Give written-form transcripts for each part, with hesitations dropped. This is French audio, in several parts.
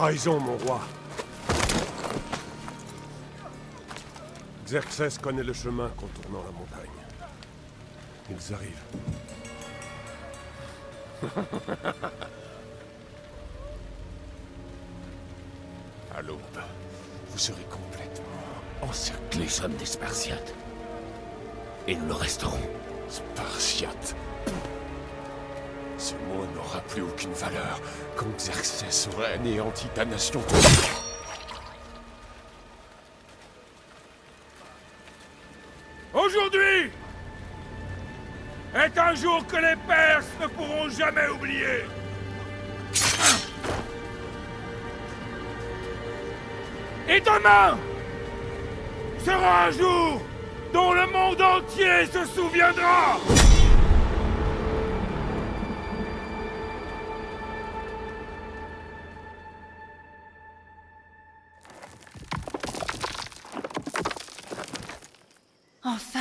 trahison, mon roi. Xerxès connaît le chemin contournant la montagne. Ils arrivent. À l'aube, vous serez complètement encerclés, sommes des Spartiates. Et nous le resterons. Spartiates. Ce mot n'aura plus aucune valeur quand Xerxès aura anéanti ta nation. Aujourd'hui est un jour que les Perses ne pourront jamais oublier. Et demain sera un jour dont le monde entier se souviendra. Enfin!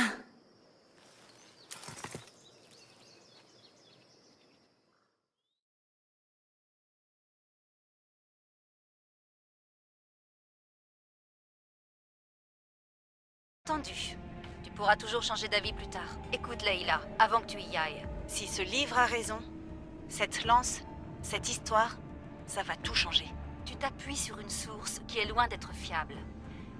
Entendu. Tu pourras toujours changer d'avis plus tard. Écoute, Layla, avant que tu y ailles. Si ce livre a raison, cette lance, cette histoire, ça va tout changer. Tu t'appuies sur une source qui est loin d'être fiable.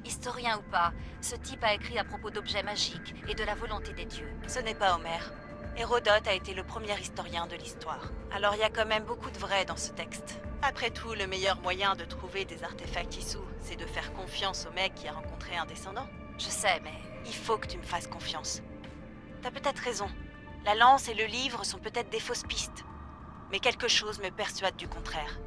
Historien ou pas, ce type a écrit à propos d'objets magiques et de la volonté des dieux. Ce n'est pas Homère. Hérodote a été le premier historien de l'histoire. Alors il y a quand même beaucoup de vrai dans ce texte. Après tout, le meilleur moyen de trouver des artefacts Issou, c'est de faire confiance au mec qui a rencontré un descendant. Je sais, mais... Il faut que tu me fasses confiance. T'as peut-être raison. La lance et le livre sont peut-être des fausses pistes. Mais quelque chose me persuade du contraire.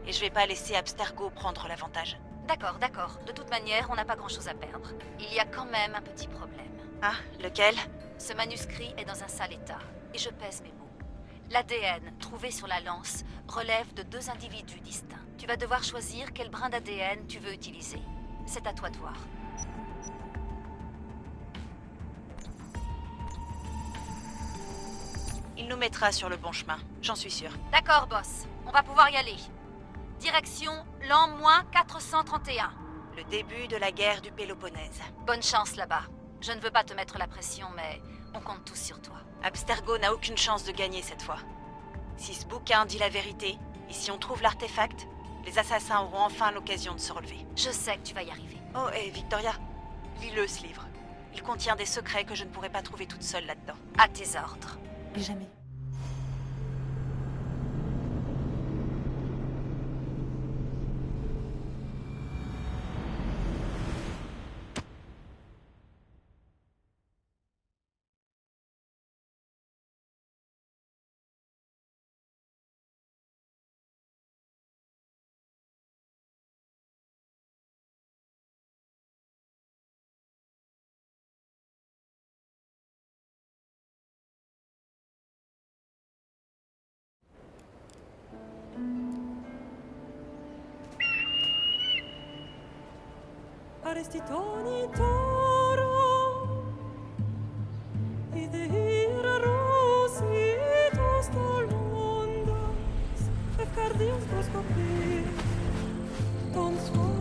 Et je vais pas laisser Abstergo prendre l'avantage. D'accord, d'accord. De toute manière, on n'a pas grand-chose à perdre. Il y a quand même un petit problème. Ah, lequel? Ce manuscrit est dans un sale état, et je pèse mes mots. L'ADN trouvé sur la lance relève de 2 individus distincts. Tu vas devoir choisir quel brin d'ADN tu veux utiliser. C'est à toi de voir. Il nous mettra sur le bon chemin, j'en suis sûre. D'accord, boss. On va pouvoir y aller. Direction l'an -431. Le début de la guerre du Péloponnèse. Bonne chance là-bas. Je ne veux pas te mettre la pression, mais on compte tous sur toi. Abstergo n'a aucune chance de gagner cette fois. Si ce bouquin dit la vérité, et si on trouve l'artefact, les assassins auront enfin l'occasion de se relever. Je sais que tu vas y arriver. Oh, et Victoria, lis-le ce livre. Il contient des secrets que je ne pourrais pas trouver toute seule là-dedans. À tes ordres. Jamais. Arestitoni toro idehira rositos tolondas efcardios proscopir ton son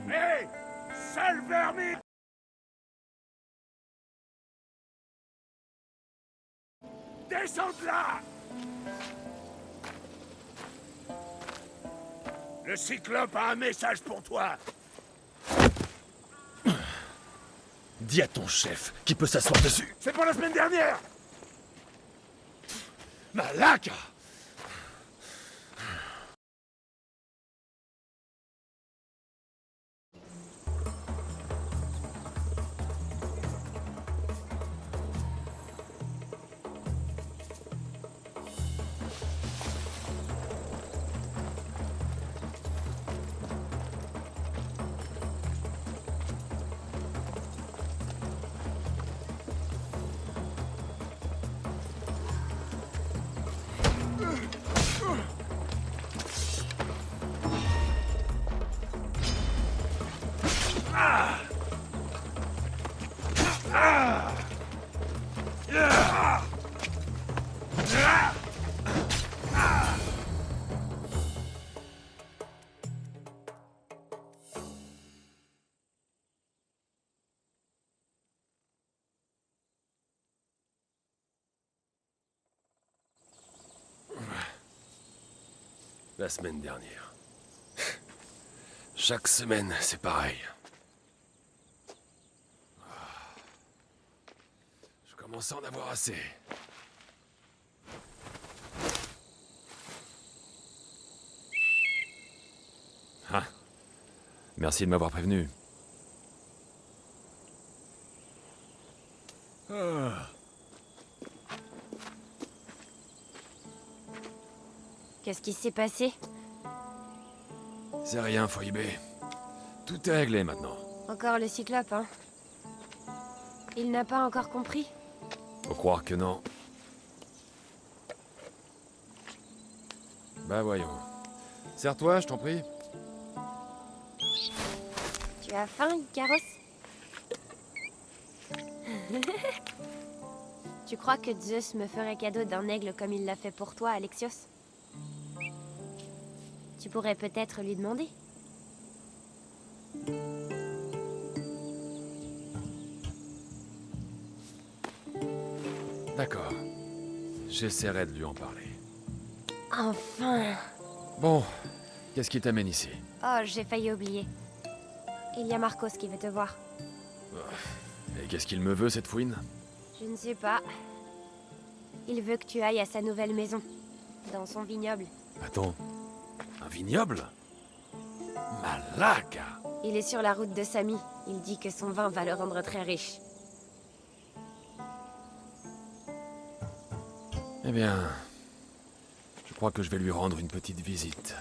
Hé! Sale vermine! Descends de là! Le Cyclope a un message pour toi. Dis à ton chef qu'il peut s'asseoir dessus. C'est pour la semaine dernière. Malaka. La semaine dernière. Chaque semaine, c'est pareil. Je commence à en avoir assez. Ah. Merci de m'avoir prévenu. Qu'est-ce qui s'est passé? C'est rien, Phoebe. Tout est réglé maintenant. Encore le cyclope, hein? Il n'a pas encore compris? Faut croire que non. Bah voyons. Serre-toi, je t'en prie. Tu as faim, Icaros? Tu crois que Zeus me ferait cadeau d'un aigle comme il l'a fait pour toi, Alexios? Tu pourrais peut-être lui demander. D'accord. J'essaierai de lui en parler. Enfin! Bon, qu'est-ce qui t'amène ici? Oh, j'ai failli oublier. Il y a Marcos qui veut te voir. Et qu'est-ce qu'il me veut, cette fouine? Je ne sais pas. Il veut que tu ailles à sa nouvelle maison, dans son vignoble. Attends, un vignoble? Malaka! Il est sur la route de Samy. Il dit que son vin va le rendre très riche. Eh bien, je crois que je vais lui rendre une petite visite.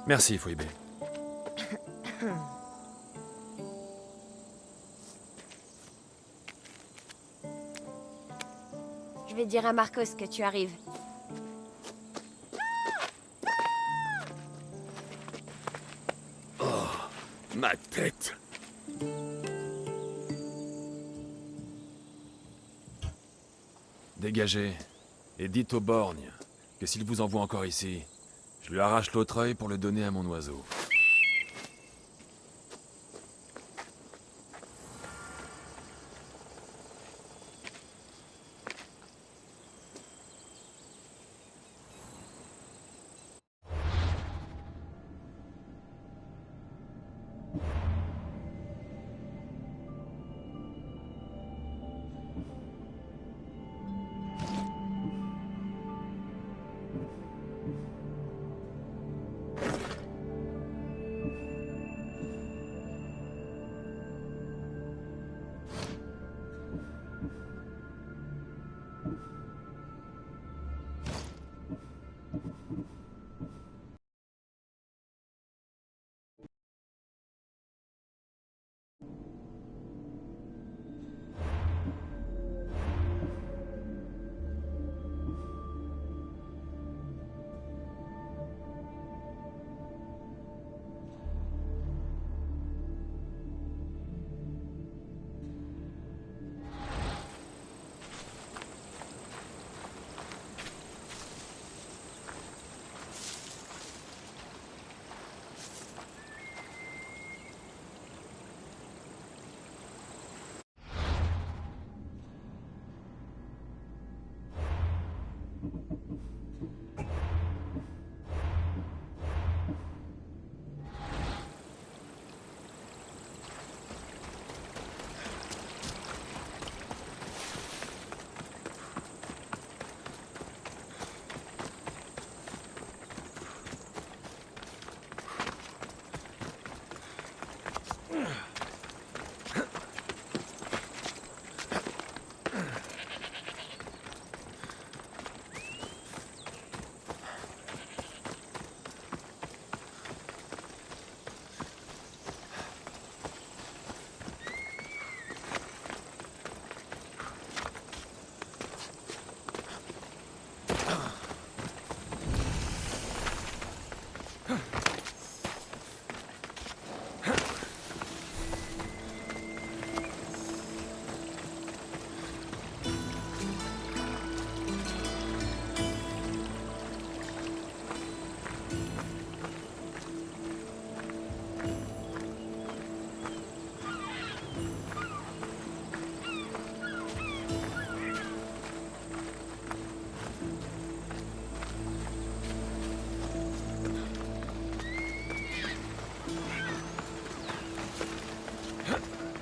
Merci, Phoebe. Je vais dire à Marcos que tu arrives. Ma tête. Dégagez, et dites au borgne que s'il vous envoie encore ici, je lui arrache l'autre œil pour le donner à mon oiseau.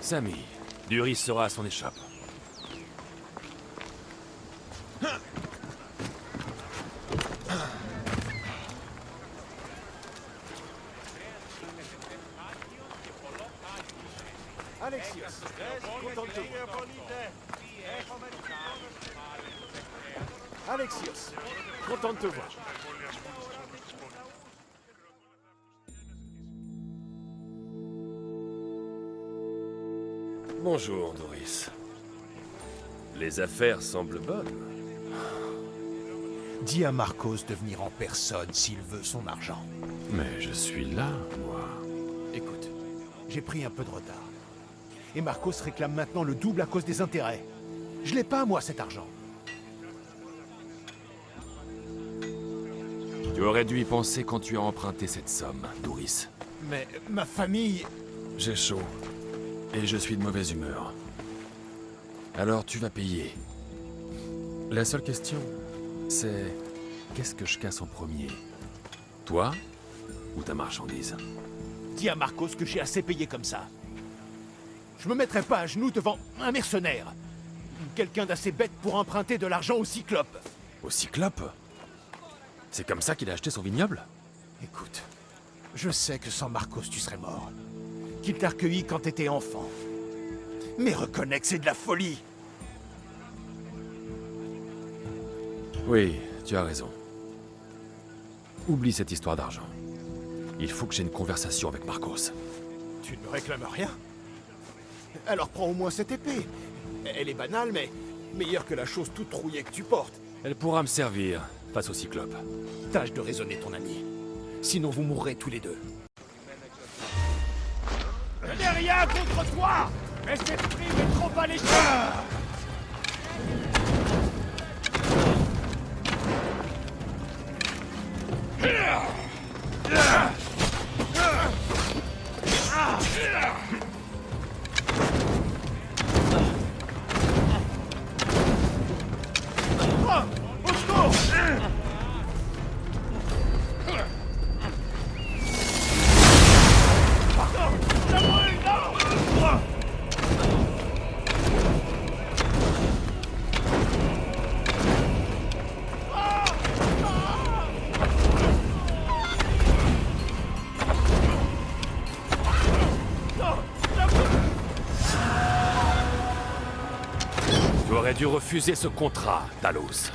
Samy, Duris sera à son échoppe. Alexios, content de te voir. Alexios, content de te voir. Bonjour, Doris. Les affaires semblent bonnes. Dis à Marcos de venir en personne s'il veut son argent. Mais je suis là, moi. Écoute, j'ai pris un peu de retard. Et Marcos réclame maintenant le double à cause des intérêts. Je l'ai pas, moi, cet argent. Tu aurais dû y penser quand tu as emprunté cette somme, Doris. Mais ma famille... J'ai chaud. Et je suis de mauvaise humeur. Alors tu vas payer. La seule question, c'est... Qu'est-ce que je casse en premier? Toi ou ta marchandise? Dis à Marcos que j'ai assez payé comme ça. Je me mettrai pas à genoux devant un mercenaire. Quelqu'un d'assez bête pour emprunter de l'argent au Cyclope. Au Cyclope? C'est comme ça qu'il a acheté son vignoble? Écoute, je sais que sans Marcos tu serais mort. Qu'il t'a recueilli quand t'étais enfant. Mais reconnais que c'est de la folie. Oui, tu as raison. Oublie cette histoire d'argent. Il faut que j'ai une conversation avec Marcos. Tu ne me réclames rien? Alors prends au moins cette épée. Elle est banale, mais meilleure que la chose toute rouillée que tu portes. Elle pourra me servir face au Cyclope. Tâche de raisonner ton ami. Sinon vous mourrez tous les deux. Je n'ai rien contre toi, mais cet esprit est trop alléchant. Au secours! Ça brûle, non! Tu aurais dû refuser ce contrat, Talos.